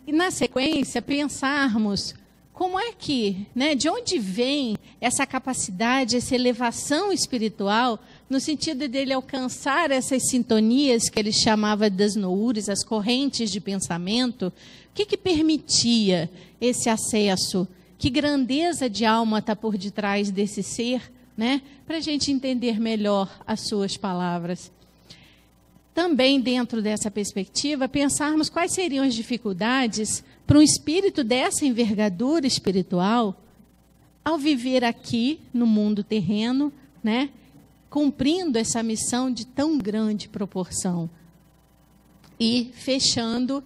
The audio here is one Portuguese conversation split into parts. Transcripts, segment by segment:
E na sequência, pensarmos como é que, né, de onde vem essa capacidade, essa elevação espiritual, no sentido dele alcançar essas sintonias que ele chamava das noures, as correntes de pensamento. O que permitia esse acesso? Que grandeza de alma está por detrás desse ser, né? Para a gente entender melhor as suas palavras. Também, dentro dessa perspectiva, pensarmos quais seriam as dificuldades para um espírito dessa envergadura espiritual, ao viver aqui no mundo terreno, né, cumprindo essa missão de tão grande proporção. E, fechando,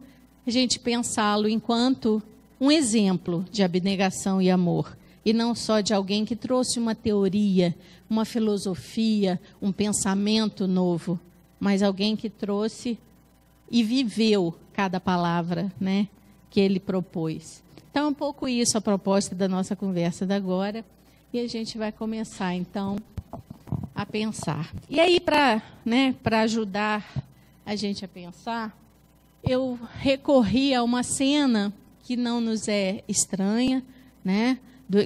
a gente pensá-lo enquanto um exemplo de abnegação e amor, e não só de alguém que trouxe uma teoria, uma filosofia, um pensamento novo, mas alguém que trouxe e viveu cada palavra, né, que ele propôs. Então, é um pouco isso a proposta da nossa conversa de agora. E a gente vai começar, então, a pensar. E aí, para ajudar a gente a pensar, eu recorri a uma cena que não nos é estranha, né,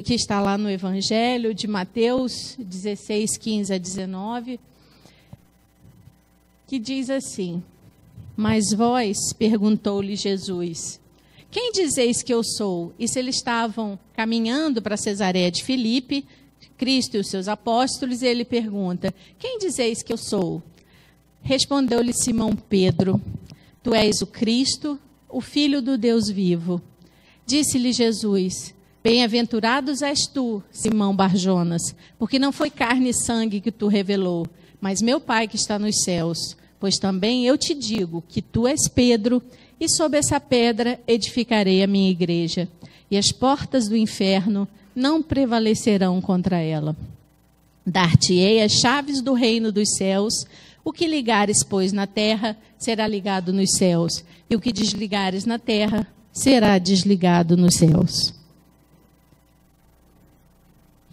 que está lá no Evangelho de Mateus 16, 15 a 19, que diz assim: Mas vós, perguntou-lhe Jesus, quem dizeis que eu sou? Isso eles estavam caminhando para Cesareia de Filipe, Cristo e os seus apóstolos, e ele pergunta, quem dizeis que eu sou? Respondeu-lhe Simão Pedro, tu és o Cristo, o Filho do Deus vivo. Disse-lhe Jesus, bem-aventurados és tu, Simão Barjonas, porque não foi carne e sangue que tu revelou, mas meu Pai que está nos céus. Pois também eu te digo que tu és Pedro, e sob essa pedra edificarei a minha igreja, e as portas do inferno não prevalecerão contra ela. Dar-te-ei as chaves do reino dos céus, o que ligares, pois, na terra, será ligado nos céus, e o que desligares na terra, será desligado nos céus.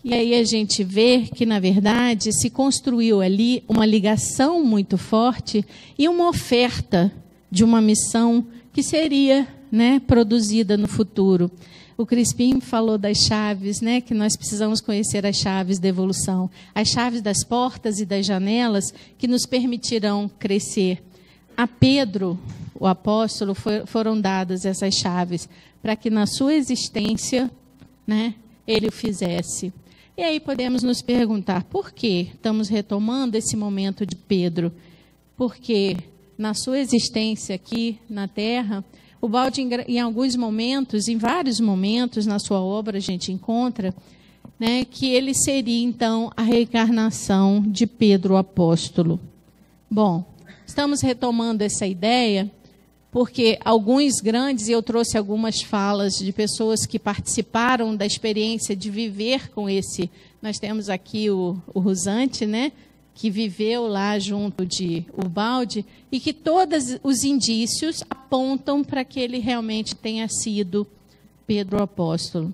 E aí a gente vê que, na verdade, se construiu ali uma ligação muito forte e uma oferta de uma missão que seria, né, produzida no futuro. O Crispim falou das chaves, né, que nós precisamos conhecer as chaves da evolução, as chaves das portas e das janelas que nos permitirão crescer. A Pedro, o apóstolo, foram dadas essas chaves para que na sua existência, né, ele o fizesse. E aí podemos nos perguntar, por que estamos retomando esse momento de Pedro? Porque na sua existência aqui na Terra, o Baldi, em alguns momentos, em vários momentos na sua obra, a gente encontra, né, que ele seria, então, a reencarnação de Pedro o apóstolo. Bom, estamos retomando essa ideia porque alguns grandes, e eu trouxe algumas falas de pessoas que participaram da experiência de viver com esse, nós temos aqui o Rusante, né, que viveu lá junto de Ubaldi, e que todos os indícios apontam para que ele realmente tenha sido Pedro o apóstolo.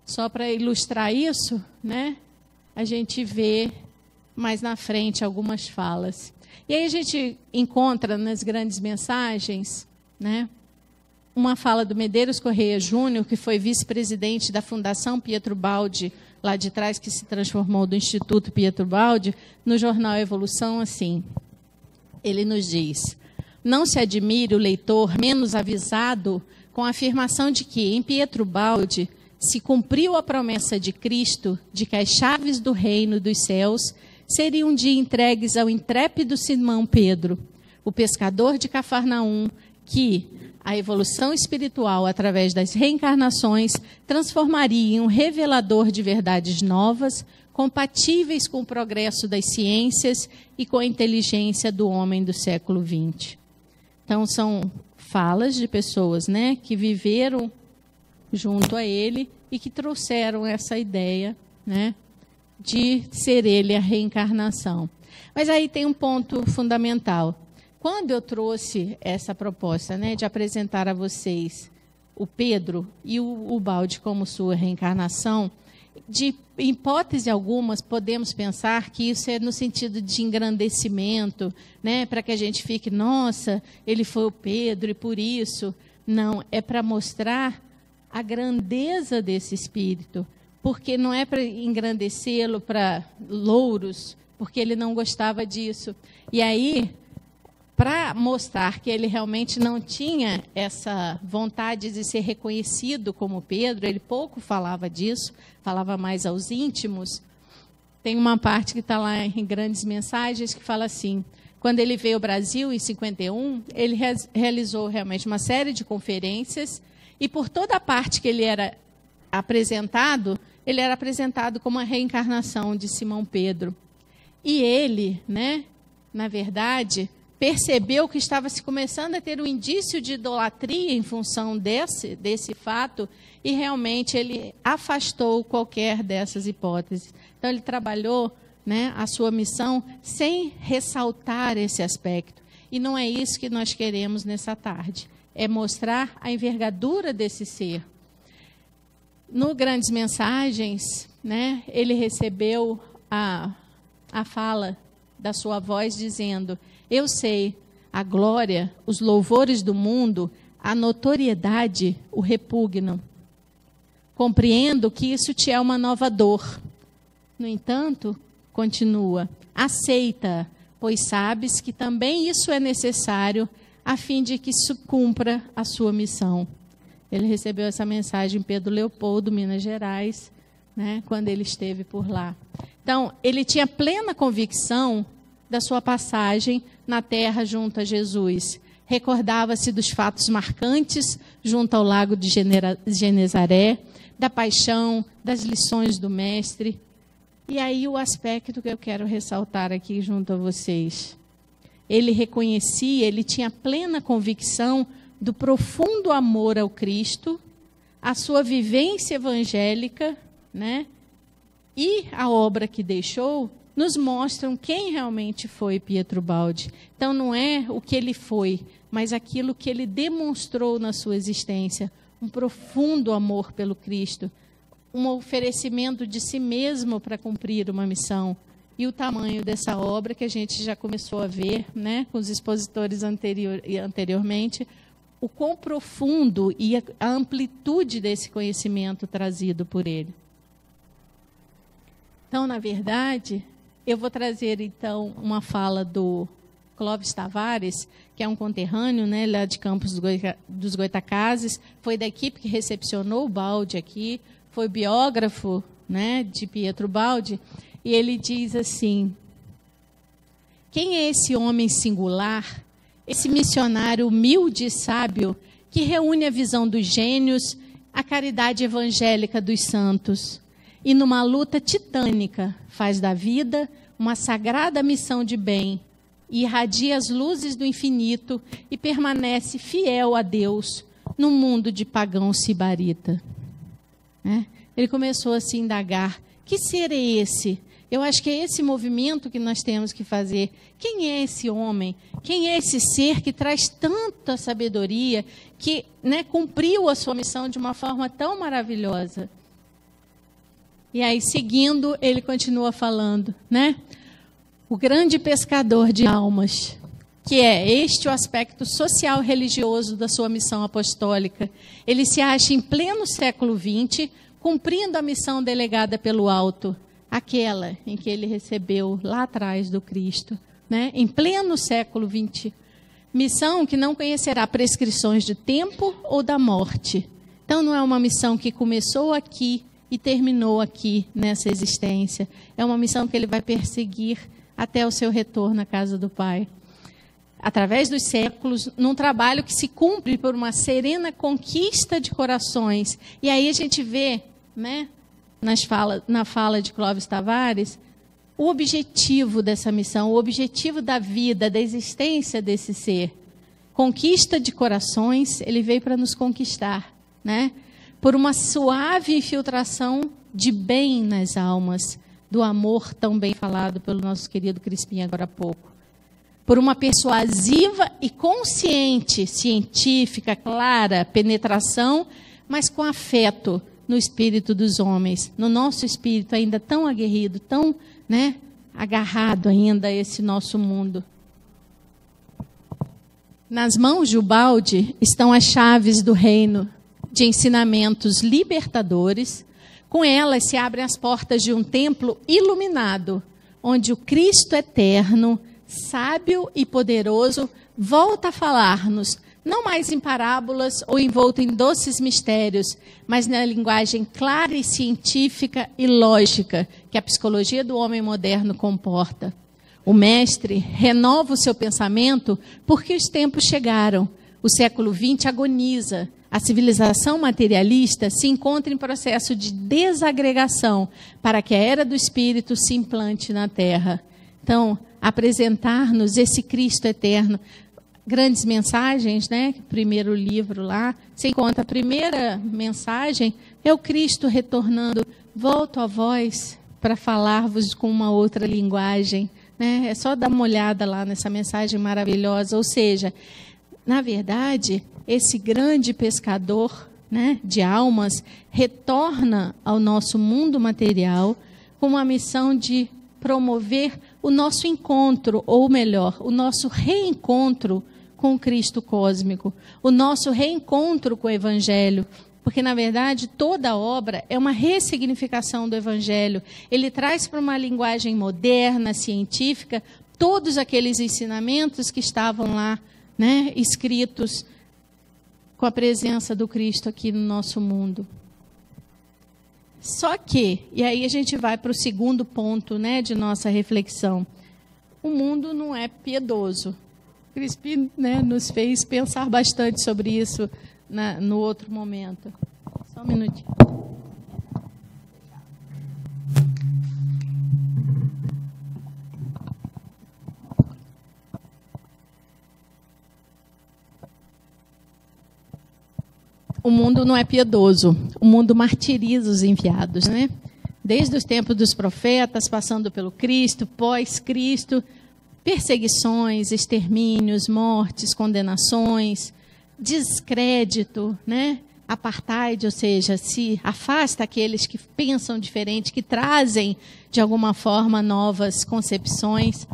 Só para ilustrar isso, né, a gente vê mais na frente algumas falas. E aí a gente encontra nas grandes mensagens, né, uma fala do Medeiros Correia Júnior, que foi vice-presidente da Fundação Pietro Baldi, lá de trás, que se transformou do Instituto Pietro Baldi, no jornal Evolução, assim. Ele nos diz, não se admire o leitor menos avisado com a afirmação de que, em Pietro Baldi, se cumpriu a promessa de Cristo de que as chaves do reino dos céus seriam um dia entregues ao intrépido Simão Pedro, o pescador de Cafarnaum, que a evolução espiritual, através das reencarnações, transformaria em um revelador de verdades novas, compatíveis com o progresso das ciências e com a inteligência do homem do século XX. Então, são falas de pessoas, né, que viveram junto a ele e que trouxeram essa ideia, né, de ser ele a reencarnação. Mas aí tem um ponto fundamental. Quando eu trouxe essa proposta, né, de apresentar a vocês o Pedro e o Baldi como sua reencarnação, de hipótese algumas podemos pensar que isso é no sentido de engrandecimento, né, para que a gente fique, nossa, ele foi o Pedro e por isso. Não, é para mostrar a grandeza desse Espírito, porque não é para engrandecê-lo para louros, porque ele não gostava disso. E aí, para mostrar que ele realmente não tinha essa vontade de ser reconhecido como Pedro, ele pouco falava disso, falava mais aos íntimos. Tem uma parte que está lá em Grandes Mensagens que fala assim: quando ele veio ao Brasil em 51, ele realizou realmente uma série de conferências, e por toda a parte que ele era apresentado como a reencarnação de Simão Pedro. E ele, né, na verdade, percebeu que estava se começando a ter um indício de idolatria em função desse fato, e realmente ele afastou qualquer dessas hipóteses. Então ele trabalhou, né, a sua missão sem ressaltar esse aspecto. E não é isso que nós queremos nessa tarde. É mostrar a envergadura desse ser. No Grandes Mensagens, né, ele recebeu a fala da sua voz dizendo: eu sei, a glória, os louvores do mundo, a notoriedade o repugnam. Compreendo que isso te é uma nova dor. No entanto, continua, aceita, pois sabes que também isso é necessário a fim de que cumpra a sua missão. Ele recebeu essa mensagem em Pedro Leopoldo, Minas Gerais, né, quando ele esteve por lá. Então, ele tinha plena convicção da sua passagem na terra junto a Jesus. Recordava-se dos fatos marcantes junto ao lago de Genezaré, da paixão, das lições do mestre. E aí o aspecto que eu quero ressaltar aqui junto a vocês. Ele reconhecia, ele tinha plena convicção do profundo amor ao Cristo, a sua vivência evangélica, né, e a obra que deixou, nos mostram quem realmente foi Pietro Baldi. Então não é o que ele foi, mas aquilo que ele demonstrou na sua existência, um profundo amor pelo Cristo, um oferecimento de si mesmo para cumprir uma missão. E o tamanho dessa obra que a gente já começou a ver, né, com os expositores anteriormente, o quão profundo e a amplitude desse conhecimento trazido por ele. Então, na verdade, eu vou trazer, então, uma fala do Clóvis Tavares, que é um conterrâneo, né, lá de Campos dos Goytacazes, foi da equipe que recepcionou o Baldi aqui, foi biógrafo, né, de Pietro Baldi, e ele diz assim: quem é esse homem singular, esse missionário humilde e sábio, que reúne a visão dos gênios, a caridade evangélica dos santos, e numa luta titânica faz da vida uma sagrada missão de bem, e irradia as luzes do infinito e permanece fiel a Deus num mundo de pagão sibarita. Né? Ele começou a se indagar: que ser é esse? Eu acho que é esse movimento que nós temos que fazer. Quem é esse homem? Quem é esse ser que traz tanta sabedoria, que, né, cumpriu a sua missão de uma forma tão maravilhosa? E aí, seguindo, ele continua falando, né? O grande pescador de almas, que é este o aspecto social religioso da sua missão apostólica. Ele se acha em pleno século XX, cumprindo a missão delegada pelo alto, aquela em que ele recebeu lá atrás do Cristo, né? Em pleno século XX. Missão que não conhecerá prescrições de tempo ou da morte. Então, não é uma missão que começou aqui e terminou aqui nessa existência. É uma missão que ele vai perseguir até o seu retorno à casa do Pai. Através dos séculos, num trabalho que se cumpre por uma serena conquista de corações. E aí a gente vê, né, na fala de Clóvis Tavares, o objetivo dessa missão, o objetivo da vida, da existência desse ser. Conquista de corações, ele veio para nos conquistar, né? Por uma suave infiltração de bem nas almas, do amor tão bem falado pelo nosso querido Crispim agora há pouco. Por uma persuasiva e consciente, científica, clara penetração, mas com afeto no espírito dos homens, no nosso espírito ainda tão aguerrido, tão, né, agarrado ainda a esse nosso mundo. Nas mãos de Ubaldi estão as chaves do reino de ensinamentos libertadores. Com elas se abrem as portas de um templo iluminado, onde o Cristo eterno, sábio e poderoso, volta a falar-nos, não mais em parábolas ou envolto em doces mistérios, mas na linguagem clara e científica e lógica que a psicologia do homem moderno comporta. O mestre renova o seu pensamento porque os tempos chegaram. O século XX agoniza. A civilização materialista se encontra em processo de desagregação para que a era do Espírito se implante na Terra. Então, apresentar-nos esse Cristo eterno. Grandes mensagens, né? Primeiro livro lá, você encontra a primeira mensagem, é o Cristo retornando, volto a vós para falar-vos com uma outra linguagem. Né? É só dar uma olhada lá nessa mensagem maravilhosa. Ou seja, na verdade, esse grande pescador, né, de almas retorna ao nosso mundo material com uma missão de promover o nosso encontro, ou melhor, o nosso reencontro com o Cristo cósmico, o nosso reencontro com o Evangelho. Porque, na verdade, toda a obra é uma ressignificação do Evangelho. Ele traz para uma linguagem moderna, científica, todos aqueles ensinamentos que estavam lá, né, escritos com a presença do Cristo aqui no nosso mundo. Só que, e aí a gente vai para o segundo ponto, né, de nossa reflexão, o mundo não é piedoso. Crispim, né, nos fez pensar bastante sobre isso no outro momento. Só um minutinho. O mundo não é piedoso. O mundo martiriza os enviados, né? Desde os tempos dos profetas, passando pelo Cristo, pós-Cristo, perseguições, extermínios, mortes, condenações, descrédito, né? Apartheid, ou seja, se afasta aqueles que pensam diferente, que trazem, de alguma forma, novas concepções.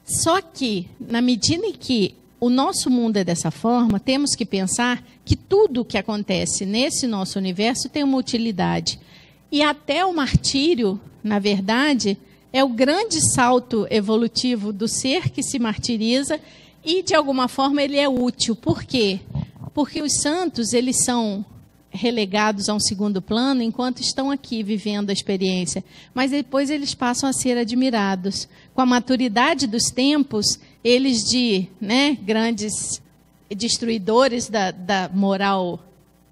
Só que, na medida em que o nosso mundo é dessa forma, temos que pensar que tudo o que acontece nesse nosso universo tem uma utilidade. E até o martírio, na verdade, é o grande salto evolutivo do ser que se martiriza e, de alguma forma, ele é útil. Por quê? Porque os santos, eles são relegados a um segundo plano enquanto estão aqui vivendo a experiência. Mas depois eles passam a ser admirados. Com a maturidade dos tempos, eles grandes destruidores da moral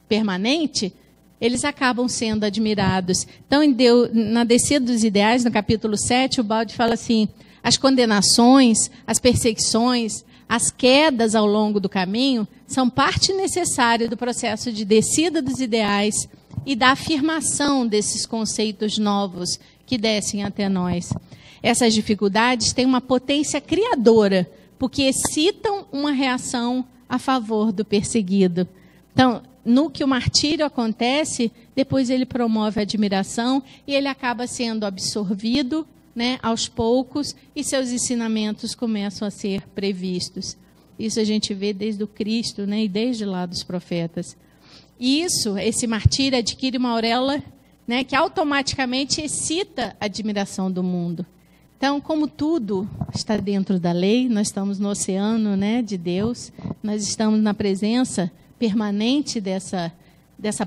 permanente, eles acabam sendo admirados. Então, na Descida dos Ideais, no capítulo 7, o Ubaldi fala assim, as condenações, as perseguições, as quedas ao longo do caminho são parte necessária do processo de descida dos ideais e da afirmação desses conceitos novos que descem até nós. Essas dificuldades têm uma potência criadora, porque excitam uma reação a favor do perseguido. Então, no que o martírio acontece, depois ele promove a admiração e ele acaba sendo absorvido, né, aos poucos, e seus ensinamentos começam a ser previstos. Isso a gente vê desde o Cristo, né, e desde lá dos profetas. E esse martírio adquire uma auréola, né, que automaticamente excita a admiração do mundo. Então, como tudo está dentro da lei, nós estamos no oceano, né, de Deus, nós estamos na presença permanente dessa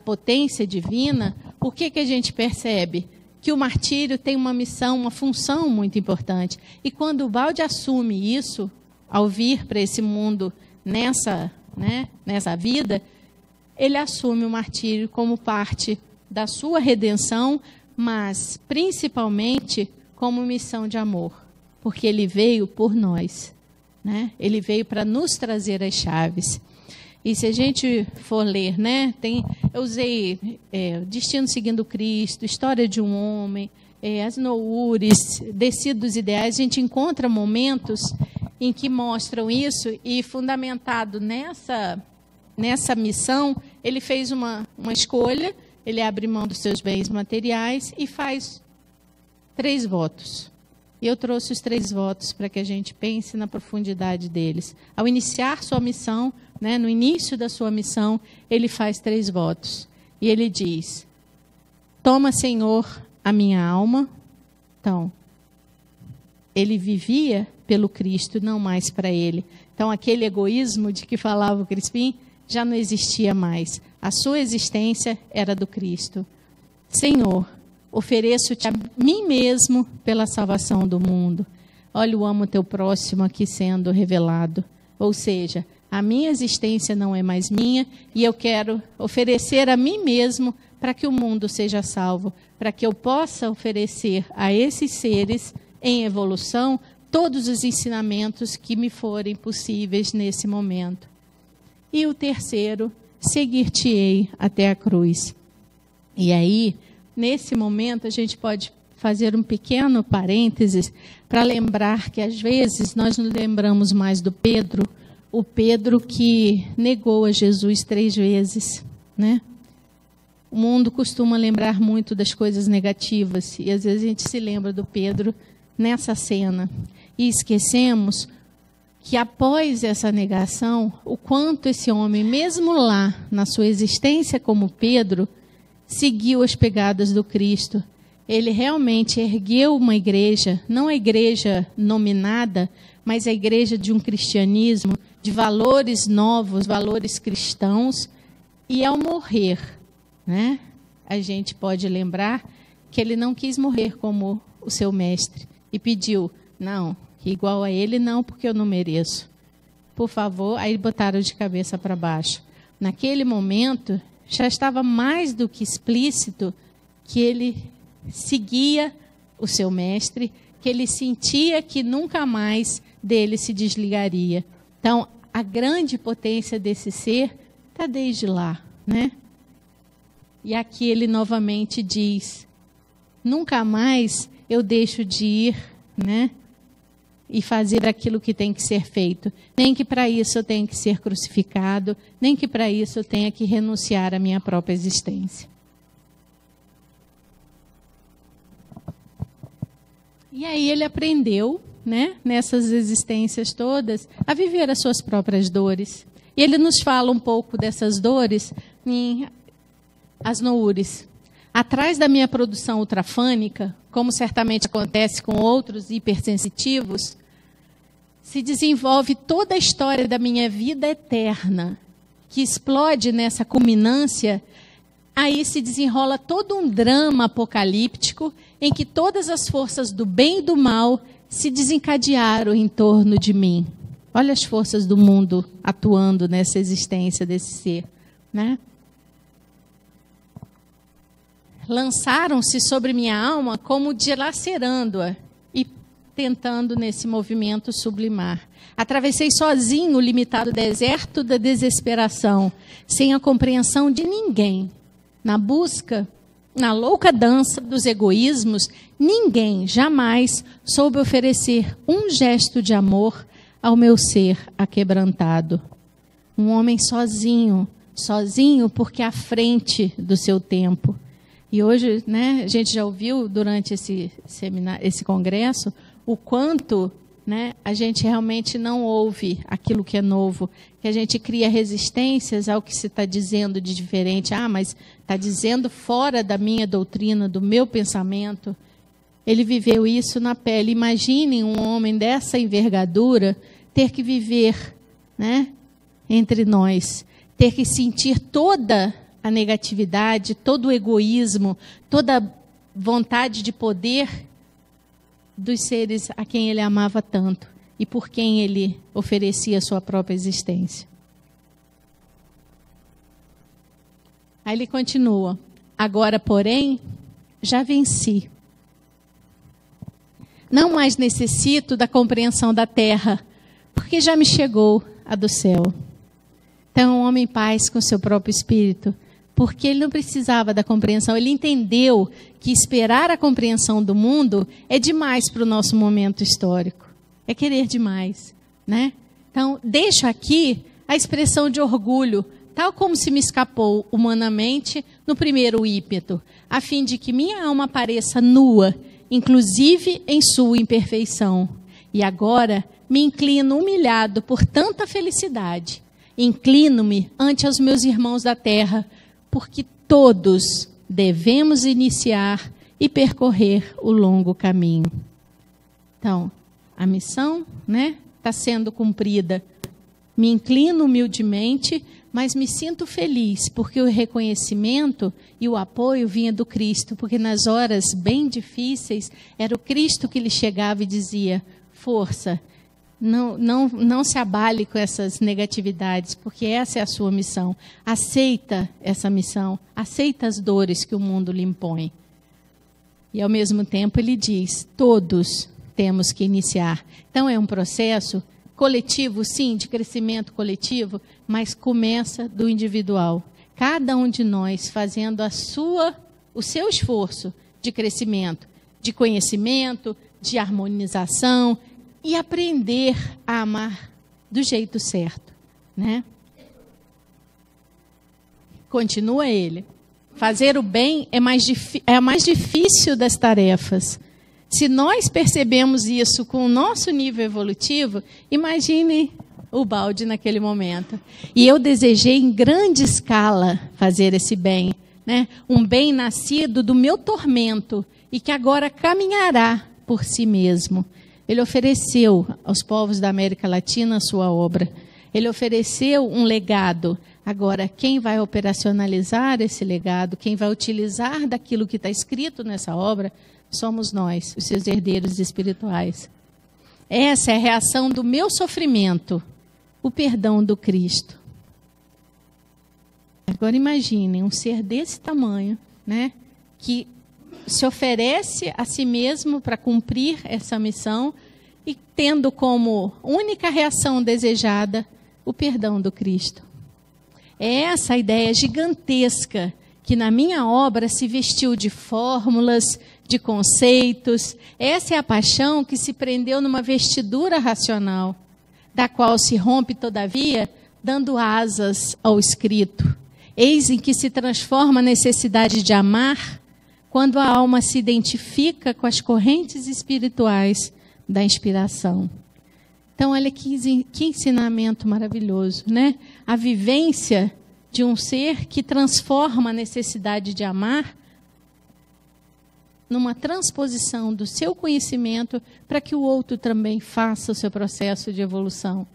potência divina, o que a gente percebe? Que o martírio tem uma missão, uma função muito importante. E quando o Ubaldi assume isso, ao vir para esse mundo nessa vida, ele assume o martírio como parte da sua redenção, mas principalmente como missão de amor, porque ele veio por nós, né? Ele veio para nos trazer as chaves. E se a gente for ler, né, eu usei Destino Seguindo Cristo, História de um Homem, as Noures, Descida dos Ideais, a gente encontra momentos em que mostram isso e, fundamentado nessa missão, ele fez uma escolha, ele abre mão dos seus bens materiais e faz 3 votos. E eu trouxe os 3 votos para que a gente pense na profundidade deles. Ao iniciar sua missão, né, no início da sua missão, ele faz 3 votos. E ele diz: toma, Senhor, a minha alma. Então, ele vivia pelo Cristo, não mais para ele. Então, aquele egoísmo de que falava o Crispim já não existia mais. A sua existência era do Cristo. Senhor, ofereço-te a mim mesmo pela salvação do mundo. Olha o amo teu próximo aqui sendo revelado. Ou seja, a minha existência não é mais minha e eu quero oferecer a mim mesmo para que o mundo seja salvo, para que eu possa oferecer a esses seres em evolução todos os ensinamentos que me forem possíveis nesse momento. E o terceiro, seguir-te-ei até a cruz. E aí, nesse momento, a gente pode fazer um pequeno parênteses para lembrar que, às vezes, nós nos lembramos mais do Pedro, o Pedro que negou a Jesus 3 vezes, né? O mundo costuma lembrar muito das coisas negativas, e às vezes a gente se lembra do Pedro nessa cena. E esquecemos que após essa negação, o quanto esse homem, mesmo lá, na sua existência como Pedro, seguiu as pegadas do Cristo. Ele realmente ergueu uma igreja, não a igreja nominada, mas a igreja de um cristianismo, de valores novos, valores cristãos. E ao morrer, né, a gente pode lembrar que ele não quis morrer como o seu mestre e pediu: não, igual a ele não, porque eu não mereço. Por favor, aí botaram de cabeça para baixo. Naquele momento, já estava mais do que explícito que ele seguia o seu mestre, que ele sentia que nunca mais dele se desligaria. Então, a grande potência desse ser está desde lá, né? E aqui ele novamente diz: nunca mais eu deixo de ir, né, e fazer aquilo que tem que ser feito. Nem que para isso eu tenha que ser crucificado, nem que para isso eu tenha que renunciar à minha própria existência. E aí ele aprendeu, né, nessas existências todas, a viver as suas próprias dores. E ele nos fala um pouco dessas dores em As Noures. Atrás da minha produção ultrafânica, como certamente acontece com outros hipersensitivos, se desenvolve toda a história da minha vida eterna, que explode nessa culminância. Aí se desenrola todo um drama apocalíptico em que todas as forças do bem e do mal se desencadearam em torno de mim. Olha as forças do mundo atuando nessa existência desse ser, né? Lançaram-se sobre minha alma como dilacerando-a e tentando nesse movimento sublimar. Atravessei sozinho o limitado deserto da desesperação, sem a compreensão de ninguém. Na busca, na louca dança dos egoísmos, ninguém jamais soube oferecer um gesto de amor ao meu ser aquebrantado. Um homem sozinho, sozinho porque à frente do seu tempo. E hoje, né, a gente já ouviu durante esse seminário, esse congresso, o quanto, né, a gente realmente não ouve aquilo que é novo, que a gente cria resistências ao que se está dizendo de diferente. Ah, mas está dizendo fora da minha doutrina, do meu pensamento. Ele viveu isso na pele. Imaginem um homem dessa envergadura ter que viver, né, entre nós, ter que sentir toda a negatividade, todo o egoísmo, toda a vontade de poder dos seres a quem ele amava tanto e por quem ele oferecia a sua própria existência. Aí ele continua: agora, porém, já venci. Não mais necessito da compreensão da terra, porque já me chegou a do céu. Então, um homem em paz com seu próprio espírito, porque ele não precisava da compreensão. Ele entendeu que esperar a compreensão do mundo é demais para o nosso momento histórico. É querer demais, né? Então, deixo aqui a expressão de orgulho, tal como se me escapou humanamente no primeiro ímpeto, a fim de que minha alma apareça nua inclusive em sua imperfeição. E agora me inclino humilhado por tanta felicidade. Inclino-me ante os meus irmãos da terra, porque todos devemos iniciar e percorrer o longo caminho. Então, a missão, né, está sendo cumprida. Me inclino humildemente, mas me sinto feliz, porque o reconhecimento e o apoio vinha do Cristo, porque nas horas bem difíceis, era o Cristo que lhe chegava e dizia: força, não se abale com essas negatividades, porque essa é a sua missão. Aceita essa missão, aceita as dores que o mundo lhe impõe. E ao mesmo tempo ele diz: todos temos que iniciar. Então é um processo coletivo, sim, de crescimento coletivo, mas começa do individual. Cada um de nós fazendo o seu esforço de crescimento, de conhecimento, de harmonização e aprender a amar do jeito certo, né? Continua ele. Fazer o bem é a mais difícil das tarefas. Se nós percebemos isso com o nosso nível evolutivo, imagine o balde naquele momento. E eu desejei em grande escala fazer esse bem, né? Um bem nascido do meu tormento e que agora caminhará por si mesmo. Ele ofereceu aos povos da América Latina a sua obra. Ele ofereceu um legado. Agora, quem vai operacionalizar esse legado, quem vai utilizar daquilo que está escrito nessa obra, somos nós, os seus herdeiros espirituais. Essa é a reação do meu sofrimento, o perdão do Cristo. Agora imaginem um ser desse tamanho, né, que se oferece a si mesmo para cumprir essa missão e tendo como única reação desejada o perdão do Cristo. É essa a ideia gigantesca que na minha obra se vestiu de fórmulas, de conceitos. Essa é a paixão que se prendeu numa vestidura racional, da qual se rompe, todavia, dando asas ao escrito. Eis em que se transforma a necessidade de amar, quando a alma se identifica com as correntes espirituais da inspiração. Então, olha que ensinamento maravilhoso, né? A vivência de um ser que transforma a necessidade de amar numa transposição do seu conhecimento para que o outro também faça o seu processo de evolução.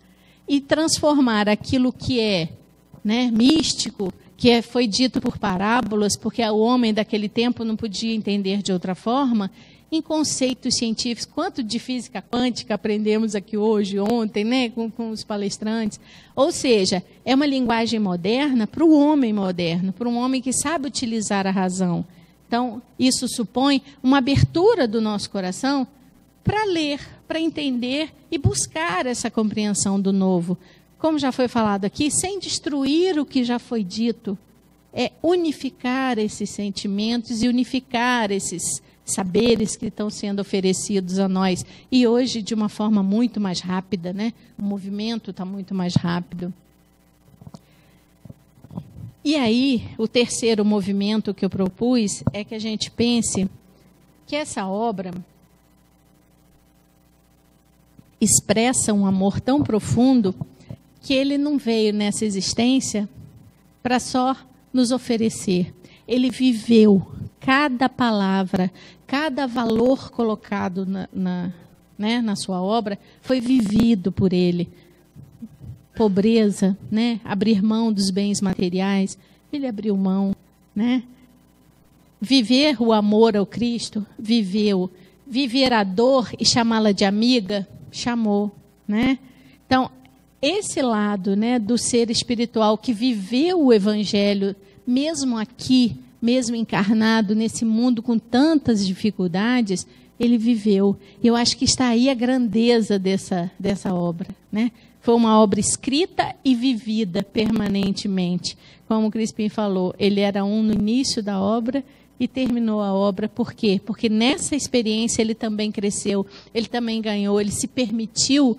E transformar aquilo que é, né, místico, que foi dito por parábolas, porque o homem daquele tempo não podia entender de outra forma, em conceitos científicos. Quanto de física quântica aprendemos aqui hoje, ontem, né, com os palestrantes. Ou seja, é uma linguagem moderna para o homem moderno, para um homem que sabe utilizar a razão. Então, isso supõe uma abertura do nosso coração para ler, para entender e buscar essa compreensão do novo. Como já foi falado aqui, sem destruir o que já foi dito, é unificar esses sentimentos e unificar esses saberes que estão sendo oferecidos a nós. E hoje, de uma forma muito mais rápida, né? O movimento está muito mais rápido. E aí, o terceiro movimento que eu propus é que a gente pense que essa obra expressa um amor tão profundo que ele não veio nessa existência para só nos oferecer. Ele viveu cada palavra, cada valor colocado na sua obra, foi vivido por ele. Pobreza, né? Abrir mão dos bens materiais, ele abriu mão, né? Viver o amor ao Cristo, viveu. Viver a dor e chamá-la de amiga, chamou, né? Então, esse lado, né, do ser espiritual que viveu o Evangelho, mesmo aqui, mesmo encarnado nesse mundo com tantas dificuldades, ele viveu. Eu acho que está aí a grandeza dessa obra, né? Foi uma obra escrita e vivida permanentemente. Como o Crispim falou, ele era no início da obra e terminou a obra. Por quê? Porque nessa experiência ele também cresceu, ele também ganhou, ele se permitiu,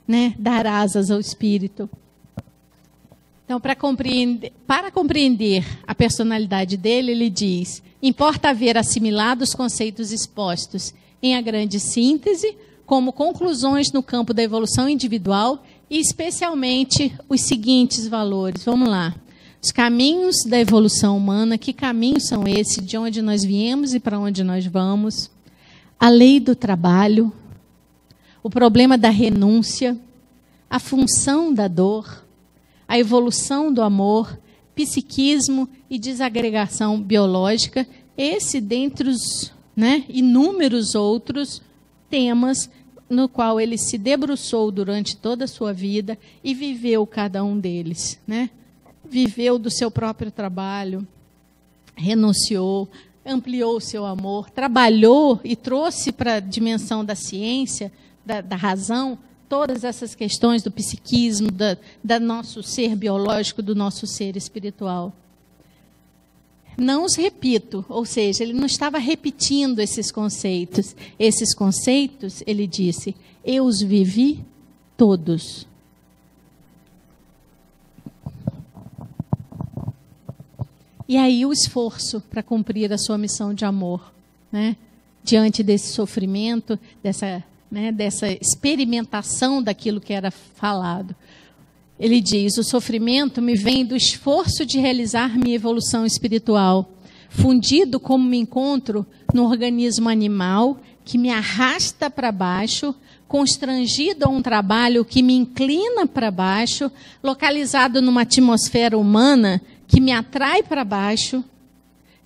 né, dar asas ao Espírito. Então, para compreender a personalidade dele, ele diz: importa haver assimilado os conceitos expostos em A Grande Síntese, como conclusões no campo da evolução individual, e especialmente os seguintes valores. Vamos lá. Os caminhos da evolução humana, que caminhos são esses? De onde nós viemos e para onde nós vamos? A lei do trabalho, o problema da renúncia, a função da dor, a evolução do amor, psiquismo e desagregação biológica, esse dentre os inúmeros outros temas no qual ele se debruçou durante toda a sua vida e viveu cada um deles, né? Viveu do seu próprio trabalho, renunciou, ampliou o seu amor, trabalhou e trouxe para a dimensão da ciência, da razão, todas essas questões do psiquismo, da nosso ser biológico, do nosso ser espiritual. Não os repito, ou seja, ele não estava repetindo esses conceitos. Esses conceitos, ele disse, eu os vivi todos. E aí o esforço para cumprir a sua missão de amor, né? Diante desse sofrimento, dessa experimentação daquilo que era falado. Ele diz, o sofrimento me vem do esforço de realizar minha evolução espiritual, fundido como me encontro no organismo animal que me arrasta para baixo, constrangido a um trabalho que me inclina para baixo, localizado numa atmosfera humana que me atrai para baixo.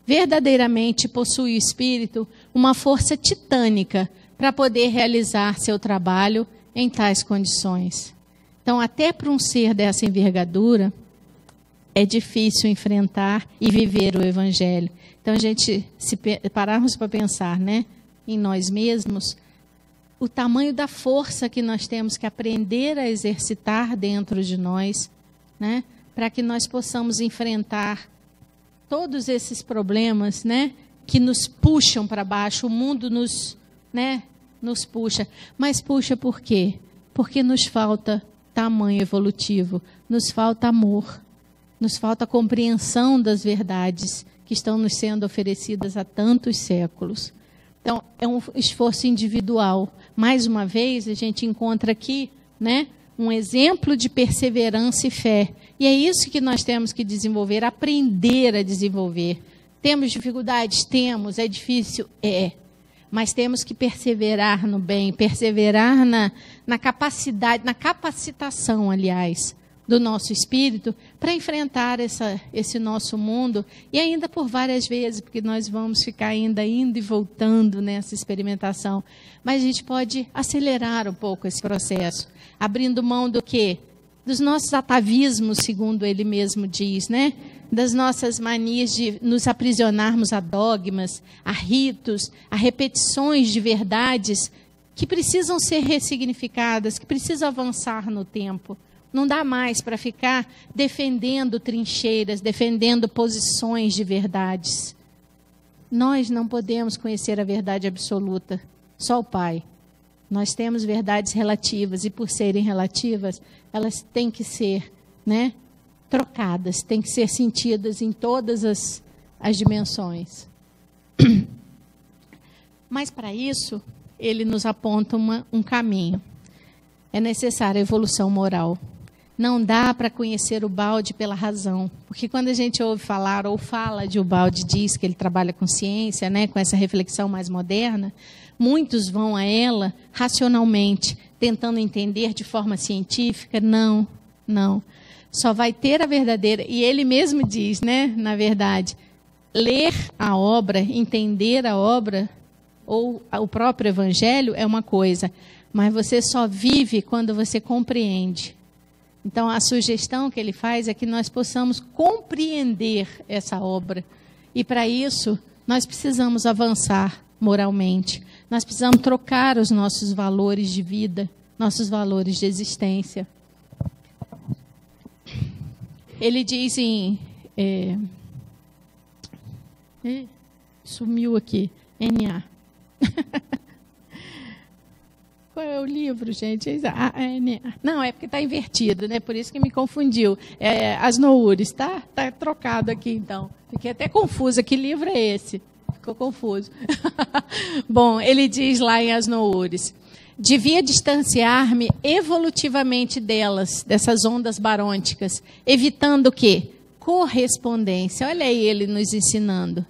Verdadeiramente possui o espírito uma força titânica para poder realizar seu trabalho em tais condições. Então, até para um ser dessa envergadura, é difícil enfrentar e viver o Evangelho. Então, a gente, se pararmos para pensar, né, em nós mesmos, o tamanho da força que nós temos que aprender a exercitar dentro de nós, né, para que nós possamos enfrentar todos esses problemas, né, que nos puxam para baixo. O mundo nos puxa. Mas puxa por quê? Porque nos falta tamanho evolutivo, nos falta amor, nos falta compreensão das verdades que estão nos sendo oferecidas há tantos séculos. Então, é um esforço individual. Mais uma vez, a gente encontra aqui, né, um exemplo de perseverança e fé. E é isso que nós temos que desenvolver, aprender a desenvolver. Temos dificuldades? Temos. É difícil? É. Mas temos que perseverar no bem, perseverar na capacidade, na capacitação, aliás, do nosso espírito para enfrentar esse nosso mundo, e ainda por várias vezes, porque nós vamos ficar ainda indo e voltando nessa experimentação. Mas a gente pode acelerar um pouco esse processo, abrindo mão do quê? Dos nossos atavismos, segundo ele mesmo diz, né? Das nossas manias de nos aprisionarmos a dogmas, a ritos, a repetições de verdades que precisam ser ressignificadas, que precisam avançar no tempo. Não dá mais para ficar defendendo trincheiras, defendendo posições de verdades. Nós não podemos conhecer a verdade absoluta, só o Pai. Nós temos verdades relativas, e por serem relativas, elas têm que ser, né, trocadas, têm que ser sentidas em todas as dimensões. Mas para isso, ele nos aponta um caminho. É necessária a evolução moral. Não dá para conhecer o Baldi pela razão, porque quando a gente ouve falar, ou fala de o Baldi, diz que ele trabalha com ciência, né, com essa reflexão mais moderna, muitos vão a ela racionalmente, tentando entender de forma científica. Não, não. Só vai ter a verdadeira, e ele mesmo diz, né, na verdade, ler a obra, entender a obra, ou o próprio Evangelho é uma coisa, mas você só vive quando você compreende. Então, a sugestão que ele faz é que nós possamos compreender essa obra. E, para isso, nós precisamos avançar moralmente. Nós precisamos trocar os nossos valores de vida, nossos valores de existência. Ele diz sumiu aqui, NA. Qual é o livro, gente? Não, é porque está invertido, né? Por isso que me confundiu. As Noures, tá? Está trocado aqui, então. Fiquei até confusa. Que livro é esse? Ficou confuso. Bom, ele diz lá em As Noures: devia distanciar-me evolutivamente delas, dessas ondas barônticas, evitando o quê? Correspondência. Olha aí ele nos ensinando.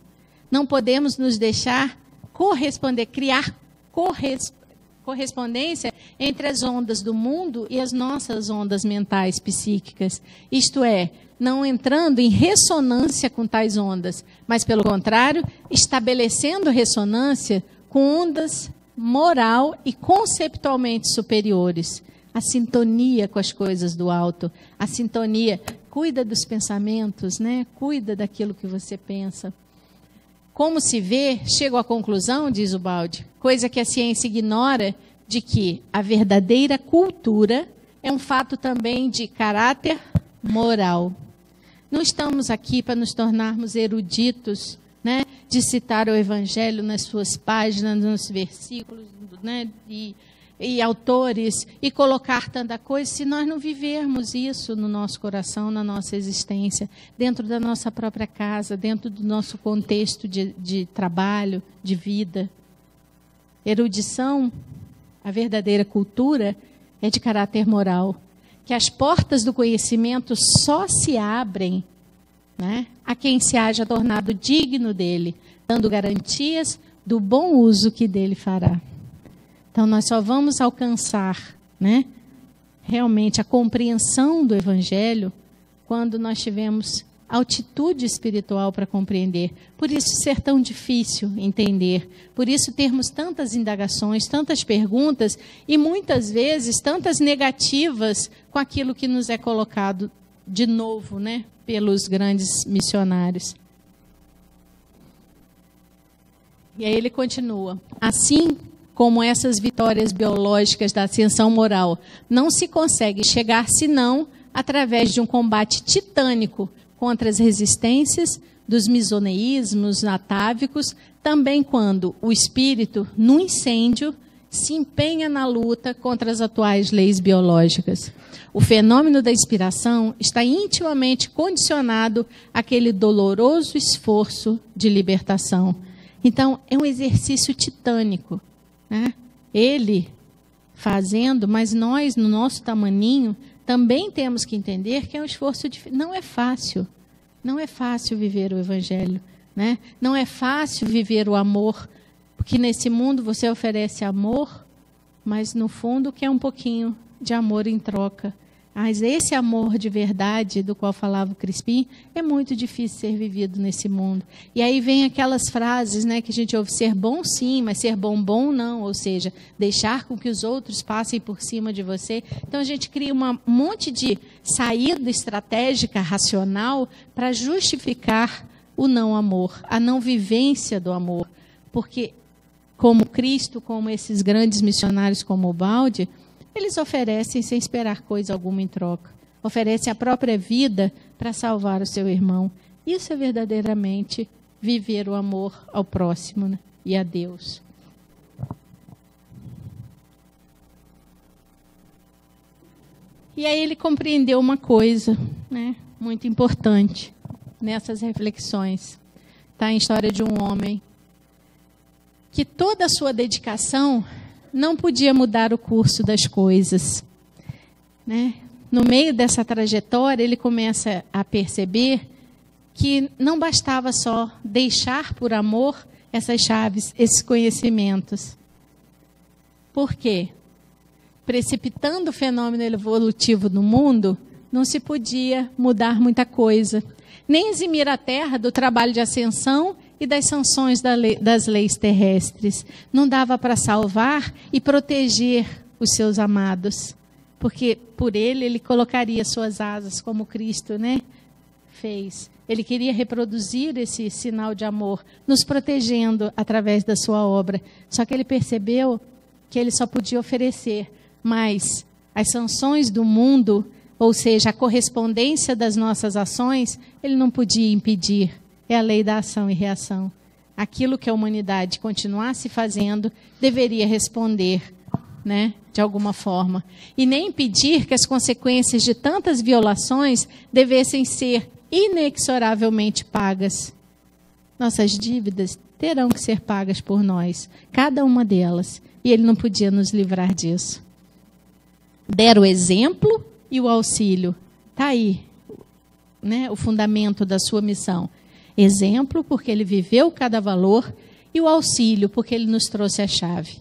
Não podemos nos deixar corresponder, criar correspondência entre as ondas do mundo e as nossas ondas mentais, psíquicas. Isto é, não entrando em ressonância com tais ondas, mas, pelo contrário, estabelecendo ressonância com ondas moral e conceptualmente superiores. A sintonia com as coisas do alto, a sintonia, cuida dos pensamentos, né? Cuida daquilo que você pensa. Como se vê, chego à conclusão, diz Ubaldi, coisa que a ciência ignora, de que a verdadeira cultura é um fato também de caráter moral. Não estamos aqui para nos tornarmos eruditos, né, de citar o Evangelho nas suas páginas, nos versículos, né, e autores, e colocar tanta coisa, se nós não vivermos isso no nosso coração, na nossa existência, dentro da nossa própria casa, dentro do nosso contexto de trabalho, de vida. Erudição, a verdadeira cultura, é de caráter moral, que as portas do conhecimento só se abrem, né, a quem se haja tornado digno dele, dando garantias do bom uso que dele fará. Então, nós só vamos alcançar, né, realmente a compreensão do Evangelho quando nós tivermos altitude espiritual para compreender. Por isso ser tão difícil entender, por isso termos tantas indagações, tantas perguntas e muitas vezes tantas negativas com aquilo que nos é colocado de novo, né, pelos grandes missionários. E aí ele continua: assim como essas vitórias biológicas da ascensão moral não se consegue chegar senão através de um combate titânico contra as resistências dos misoneísmos atávicos, também quando o espírito, no incêndio, se empenha na luta contra as atuais leis biológicas. O fenômeno da inspiração está intimamente condicionado àquele doloroso esforço de libertação. Então, é um exercício titânico, né? Ele fazendo, mas nós, no nosso tamaninho, também temos que entender que é um esforço difícil. Não é fácil. Não é fácil viver o Evangelho, né? Não é fácil viver o amor, porque nesse mundo você oferece amor, mas no fundo quer um pouquinho de amor em troca. Mas esse amor de verdade, do qual falava o Crispim, é muito difícil ser vivido nesse mundo. E aí vem aquelas frases, né, que a gente ouve: ser bom sim, mas ser bom não. Ou seja, deixar com que os outros passem por cima de você. Então a gente cria um monte de saída estratégica, racional, para justificar o não amor, a não vivência do amor. Porque como Cristo, como esses grandes missionários como Ubaldi, eles oferecem sem esperar coisa alguma em troca. Oferecem a própria vida para salvar o seu irmão. Isso é verdadeiramente viver o amor ao próximo, né, e a Deus. E aí ele compreendeu uma coisa, né, muito importante nessas reflexões. Está em História de um Homem. Que toda a sua dedicação não podia mudar o curso das coisas, né? No meio dessa trajetória, ele começa a perceber que não bastava só deixar por amor essas chaves, esses conhecimentos. Por quê? Precipitando o fenômeno evolutivo no mundo, não se podia mudar muita coisa. Nem eximir a Terra do trabalho de ascensão e das sanções das leis terrestres. Não dava para salvar e proteger os seus amados, porque por ele colocaria suas asas, como Cristo, né, fez. Ele queria reproduzir esse sinal de amor, nos protegendo através da sua obra. Só que ele percebeu que ele só podia oferecer, mas as sanções do mundo, ou seja, a correspondência das nossas ações, ele não podia impedir. É a lei da ação e reação. Aquilo que a humanidade continuasse fazendo deveria responder né, de alguma forma, e nem impedir que as consequências de tantas violações devessem ser inexoravelmente pagas. Nossas dívidas terão que ser pagas por nós, cada uma delas, e ele não podia nos livrar disso. Deram o exemplo e o auxílio. Está aí, né, o fundamento da sua missão. Exemplo, porque ele viveu cada valor, e o auxílio, porque ele nos trouxe a chave.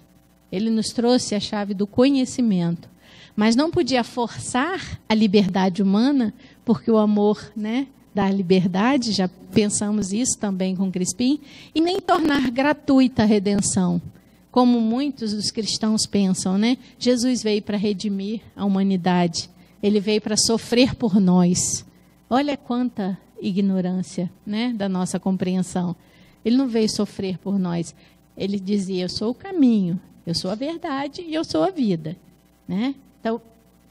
Ele nos trouxe a chave do conhecimento. Mas não podia forçar a liberdade humana, porque o amor, né, dá liberdade, já pensamos isso também com Crispim, e nem tornar gratuita a redenção, como muitos dos cristãos pensam, né? Jesus veio para redimir a humanidade. Ele veio para sofrer por nós. Olha quanta ignorância, né, da nossa compreensão. Ele não veio sofrer por nós. Ele dizia, eu sou o caminho, eu sou a verdade e eu sou a vida, né? Então,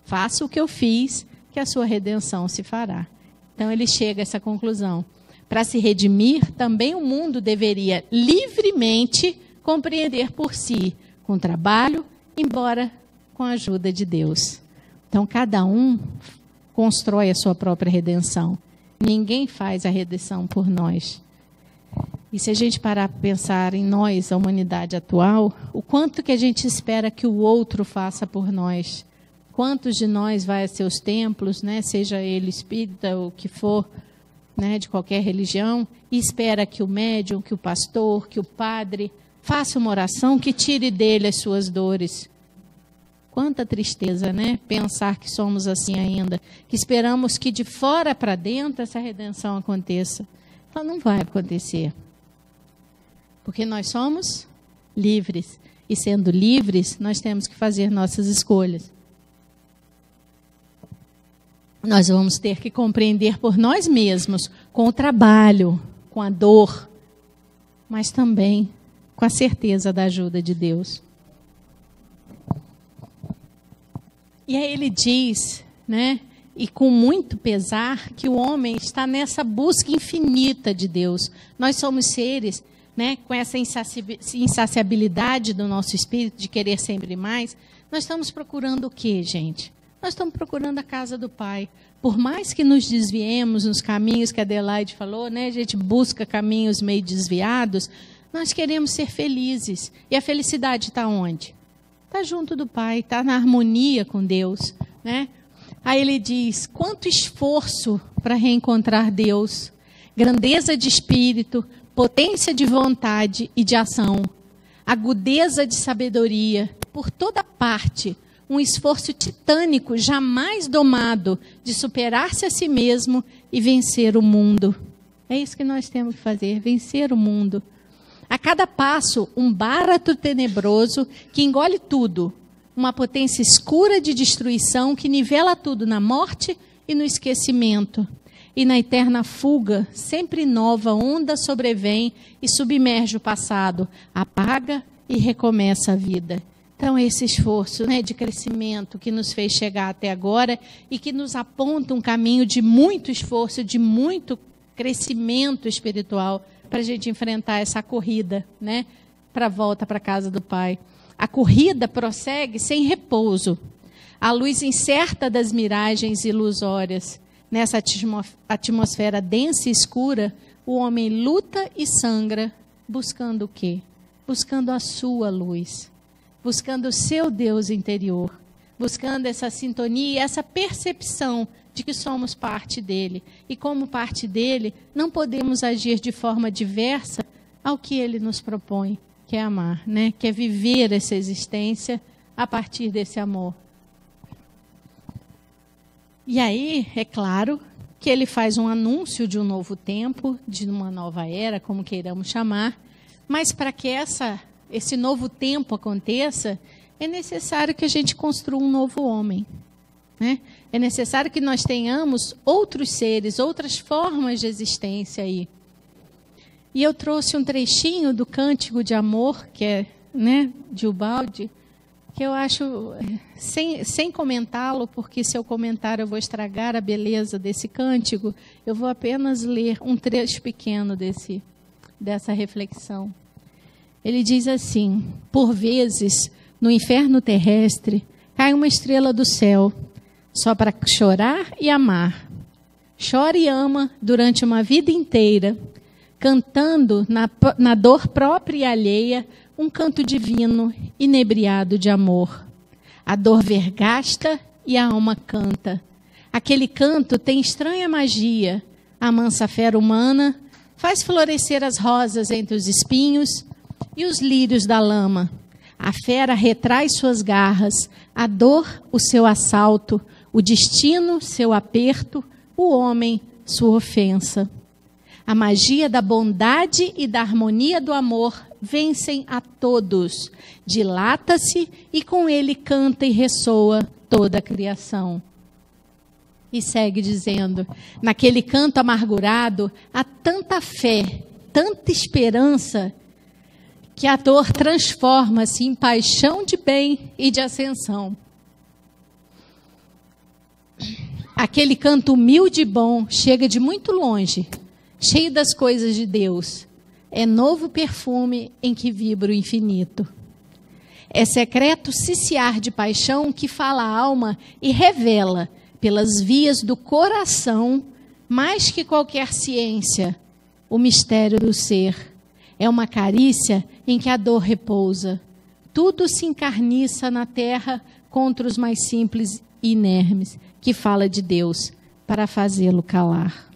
faça o que eu fiz, que a sua redenção se fará. Então, ele chega a essa conclusão. Para se redimir, também o mundo deveria livremente compreender por si, com trabalho, embora com a ajuda de Deus. Então, cada um constrói a sua própria redenção. Ninguém faz a redenção por nós. E se a gente parar para pensar em nós, a humanidade atual, o quanto que a gente espera que o outro faça por nós? Quantos de nós vai a seus templos, né, seja ele espírita ou o que for, né, de qualquer religião, e espera que o médium, que o pastor, que o padre faça uma oração que tire dele as suas dores? Quanta tristeza, né? Pensar que somos assim ainda, que esperamos que de fora para dentro essa redenção aconteça. Ela não vai acontecer. Porque nós somos livres. E sendo livres, nós temos que fazer nossas escolhas. Nós vamos ter que compreender por nós mesmos, com o trabalho, com a dor, mas também com a certeza da ajuda de Deus. E aí ele diz, né, e com muito pesar, que o homem está nessa busca infinita de Deus. Nós somos seres, né, com essa insaciabilidade do nosso espírito de querer sempre mais. Nós estamos procurando o quê, gente? Nós estamos procurando a casa do Pai. Por mais que nos desviemos nos caminhos que a Adelaide falou, né, a gente busca caminhos meio desviados, nós queremos ser felizes. E a felicidade está onde? Está junto do Pai, está na harmonia com Deus, né? Aí ele diz, quanto esforço para reencontrar Deus, grandeza de espírito, potência de vontade e de ação, agudeza de sabedoria, por toda parte, um esforço titânico, jamais domado, de superar-se a si mesmo e vencer o mundo. É isso que nós temos que fazer, vencer o mundo. A cada passo, um báratro tenebroso que engole tudo. Uma potência escura de destruição que nivela tudo na morte e no esquecimento. E na eterna fuga, sempre nova onda sobrevém e submerge o passado, apaga e recomeça a vida. Então, esse esforço, né, de crescimento que nos fez chegar até agora e que nos aponta um caminho de muito esforço, de muito crescimento espiritual, para a gente enfrentar essa corrida, né, para a volta para a casa do Pai. A corrida prossegue sem repouso. A luz incerta das miragens ilusórias. Nessa atmosfera densa e escura, o homem luta e sangra, buscando o quê? Buscando a sua luz, buscando o seu Deus interior, buscando essa sintonia e essa percepção de que somos parte dele. E como parte dele, não podemos agir de forma diversa ao que ele nos propõe, que é amar, né? Que é viver essa existência a partir desse amor. E aí, é claro, que ele faz um anúncio de um novo tempo, de uma nova era, como queiramos chamar, mas para que esse novo tempo aconteça, é necessário que a gente construa um novo homem, né? É necessário que nós tenhamos outros seres, outras formas de existência aí. E eu trouxe um trechinho do Cântico de Amor, que é, né, de Ubaldi, que eu acho, sem comentá-lo, porque se eu comentar eu vou estragar a beleza desse cântico, eu vou apenas ler um trecho pequeno dessa reflexão. Ele diz assim: por vezes, no inferno terrestre, cai uma estrela do céu, só para chorar e amar. Chora e ama durante uma vida inteira, cantando na dor própria e alheia, um canto divino, inebriado de amor. A dor vergasta e a alma canta. Aquele canto tem estranha magia. A mansa fera humana faz florescer as rosas entre os espinhos e os lírios da lama. A fera retrai suas garras, a dor o seu assalto, o destino seu aperto, o homem sua ofensa. A magia da bondade e da harmonia do amor vencem a todos. Dilata-se e com ele canta e ressoa toda a criação. E segue dizendo, naquele canto amargurado, há tanta fé, tanta esperança, que a dor transforma-se em paixão de bem e de ascensão. Aquele canto humilde e bom chega de muito longe, cheio das coisas de Deus. É novo perfume em que vibra o infinito. É secreto ciciar de paixão que fala a alma e revela, pelas vias do coração, mais que qualquer ciência, o mistério do ser. É uma carícia em que a dor repousa. Tudo se encarniça na terra contra os mais simples e inermes, que fala de Deus, para fazê-lo calar.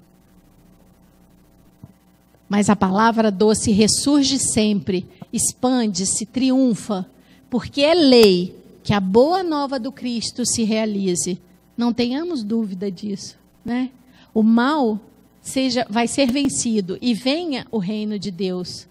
Mas a palavra doce ressurge sempre, expande-se, triunfa, porque é lei que a boa nova do Cristo se realize. Não tenhamos dúvida disso, né? O mal vai ser vencido e venha o reino de Deus.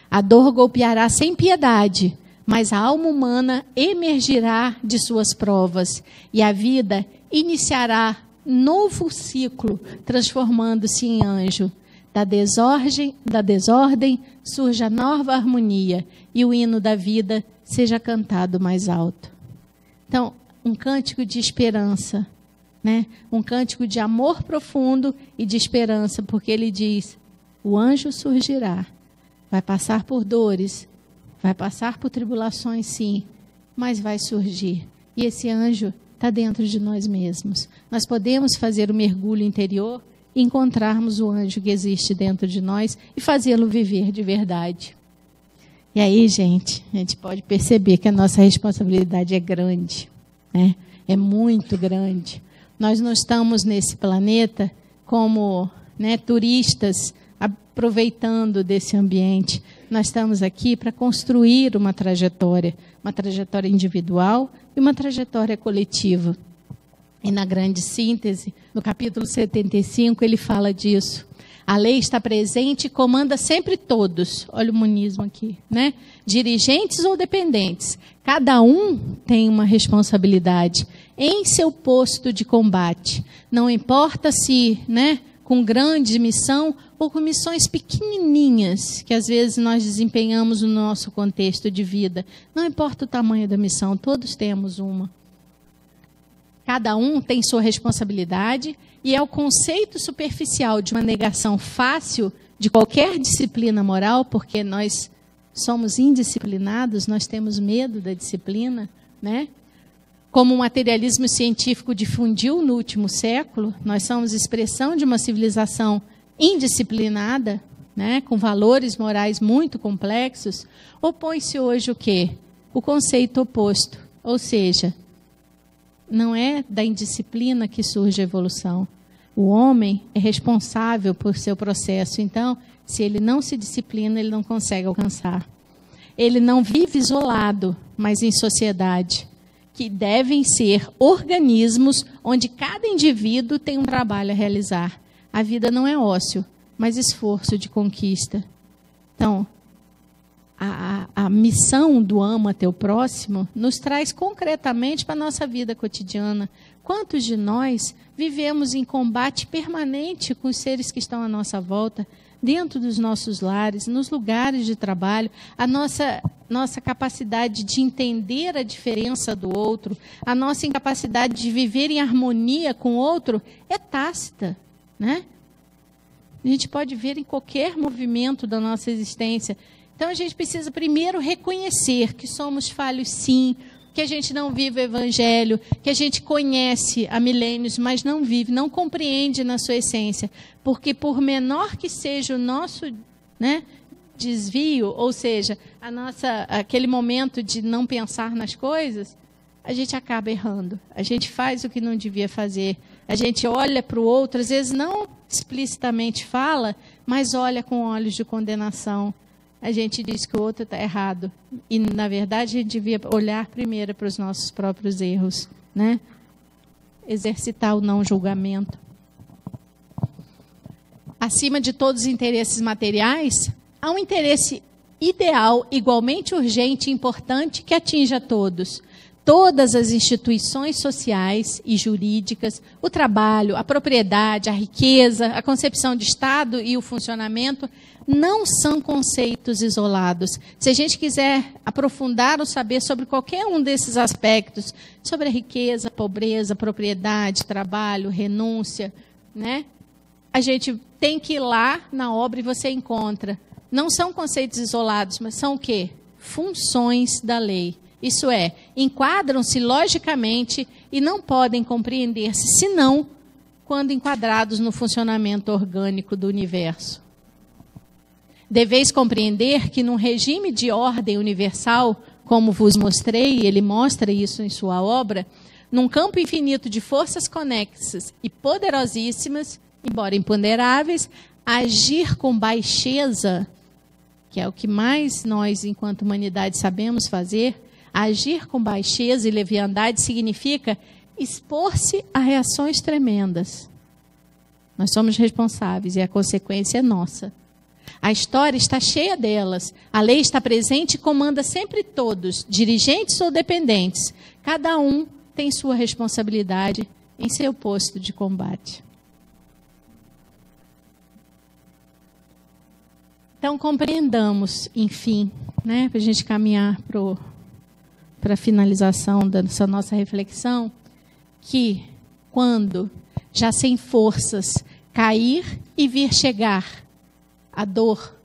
A dor golpeará sem piedade, mas a alma humana emergirá de suas provas e a vida iniciará novo ciclo, transformando-se em anjo. Da desordem surge a nova harmonia e o hino da vida seja cantado mais alto. Então, um cântico de esperança, né? Um cântico de amor profundo e de esperança, porque ele diz, o anjo surgirá, vai passar por dores, vai passar por tribulações sim, mas vai surgir. E esse anjo está dentro de nós mesmos. Nós podemos fazer o mergulho interior e encontrarmos o anjo que existe dentro de nós e fazê-lo viver de verdade. E aí, gente, a gente pode perceber que a nossa responsabilidade é grande, né? É muito grande. Nós não estamos nesse planeta como, né, turistas aproveitando desse ambiente. Nós estamos aqui para construir uma trajetória individual e uma trajetória coletiva. E na grande síntese, no capítulo 75, ele fala disso. A lei está presente e comanda sempre todos. Olha o monismo aqui, né? Dirigentes ou dependentes. Cada um tem uma responsabilidade em seu posto de combate. Não importa se, né, com grande missão ou com missões pequenininhas, que às vezes nós desempenhamos no nosso contexto de vida. Não importa o tamanho da missão, todos temos uma. Cada um tem sua responsabilidade e é o conceito superficial de uma negação fácil de qualquer disciplina moral, porque nós somos indisciplinados, nós temos medo da disciplina, né? Como o materialismo científico difundiu no último século, nós somos expressão de uma civilização indisciplinada, né? Com valores morais muito complexos. Opõe-se hoje o quê? O conceito oposto, ou seja, não é da indisciplina que surge a evolução. O homem é responsável por seu processo. Então, se ele não se disciplina, ele não consegue alcançar. Ele não vive isolado, mas em sociedade, que devem ser organismos onde cada indivíduo tem um trabalho a realizar. A vida não é ócio, mas esforço de conquista. Então, a missão do ama teu próximo nos traz concretamente para a nossa vida cotidiana. Quantos de nós vivemos em combate permanente com os seres que estão à nossa volta, dentro dos nossos lares, nos lugares de trabalho? A nossa capacidade de entender a diferença do outro, a nossa incapacidade de viver em harmonia com o outro é tácita, né? A gente pode ver em qualquer movimento da nossa existência. Então, a gente precisa primeiro reconhecer que somos falhos, sim, que a gente não vive o Evangelho, que a gente conhece há milênios, mas não vive, não compreende na sua essência. Porque por menor que seja o nosso, né, desvio, ou seja, aquele momento de não pensar nas coisas, a gente acaba errando. A gente faz o que não devia fazer. A gente olha para o outro, às vezes não explicitamente fala, mas olha com olhos de condenação. A gente diz que o outro está errado. E, na verdade, a gente devia olhar primeiro para os nossos próprios erros, né? Exercitar o não julgamento. Acima de todos os interesses materiais, há um interesse ideal, igualmente urgente e importante, que atinge a todos. Todas as instituições sociais e jurídicas, o trabalho, a propriedade, a riqueza, a concepção de Estado e o funcionamento não são conceitos isolados. Se a gente quiser aprofundar o saber sobre qualquer um desses aspectos, sobre a riqueza, a pobreza, a propriedade, trabalho, renúncia, né? A gente tem que ir lá na obra e você encontra. Não são conceitos isolados, mas são o quê? Funções da lei. Isso é, enquadram-se logicamente e não podem compreender-se, senão quando enquadrados no funcionamento orgânico do universo. Deveis compreender que num regime de ordem universal, como vos mostrei, ele mostra isso em sua obra, num campo infinito de forças conexas e poderosíssimas, embora imponderáveis, agir com baixeza, que é o que mais nós, enquanto humanidade, sabemos fazer, agir com baixeza e leviandade significa expor-se a reações tremendas. Nós somos responsáveis e a consequência é nossa. A história está cheia delas. A lei está presente e comanda sempre todos, dirigentes ou dependentes. Cada um tem sua responsabilidade em seu posto de combate. Então, compreendamos, enfim, né, para a gente caminhar para a finalização dessa nossa reflexão, que quando, já sem forças, cair e vir chegar a dor,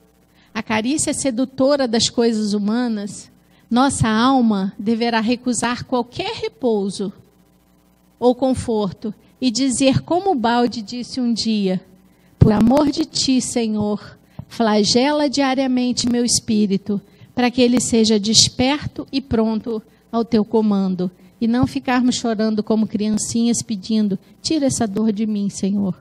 a carícia sedutora das coisas humanas, nossa alma deverá recusar qualquer repouso ou conforto e dizer como Balde disse um dia: por amor de ti, Senhor, flagela diariamente meu espírito, para que ele seja desperto e pronto ao teu comando, e não ficarmos chorando como criancinhas pedindo: tira essa dor de mim, Senhor.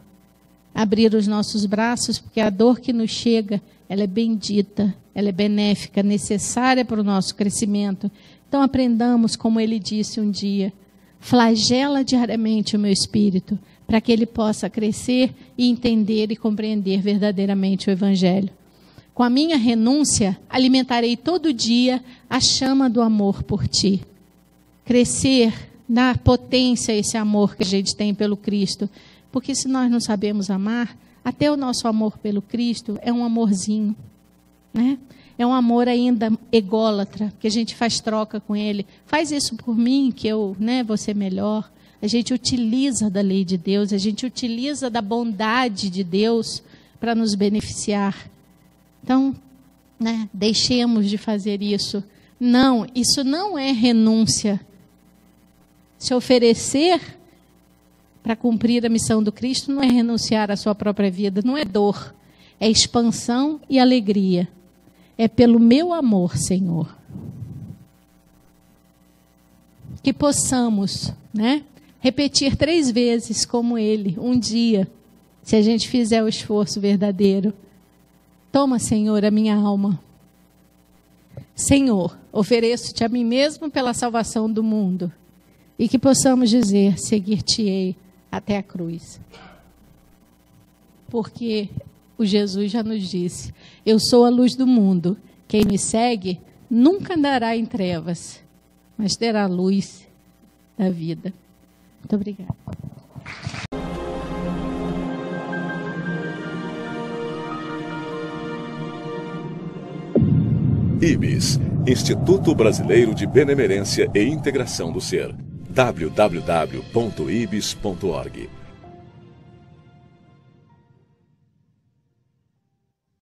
Abrir os nossos braços, porque a dor que nos chega, ela é bendita, ela é benéfica, necessária para o nosso crescimento. Então aprendamos, como ele disse um dia: flagela diariamente o meu espírito, para que ele possa crescer e entender e compreender verdadeiramente o Evangelho. Com a minha renúncia, alimentarei todo dia a chama do amor por ti. Crescer na potência esse amor que a gente tem pelo Cristo. Porque se nós não sabemos amar, até o nosso amor pelo Cristo é um amorzinho, né? É um amor ainda ególatra, que a gente faz troca com ele. Faz isso por mim, que eu, né, vou ser melhor. A gente utiliza da lei de Deus, a gente utiliza da bondade de Deus para nos beneficiar. Então, né, deixemos de fazer isso. Não, isso não é renúncia. Se oferecer para cumprir a missão do Cristo não é renunciar à sua própria vida, não é dor, é expansão e alegria. É pelo meu amor, Senhor. Que possamos, né, repetir 3 vezes como ele, um dia, se a gente fizer o esforço verdadeiro. Toma, Senhor, a minha alma. Senhor, ofereço-te a mim mesmo pela salvação do mundo. E que possamos dizer: seguir-te-ei até a cruz. Porque o Jesus já nos disse: eu sou a luz do mundo. Quem me segue nunca andará em trevas, mas terá a luz da vida. Muito obrigada. IBS, Instituto Brasileiro de Benemerência e Integração do Ser. www.ibis.org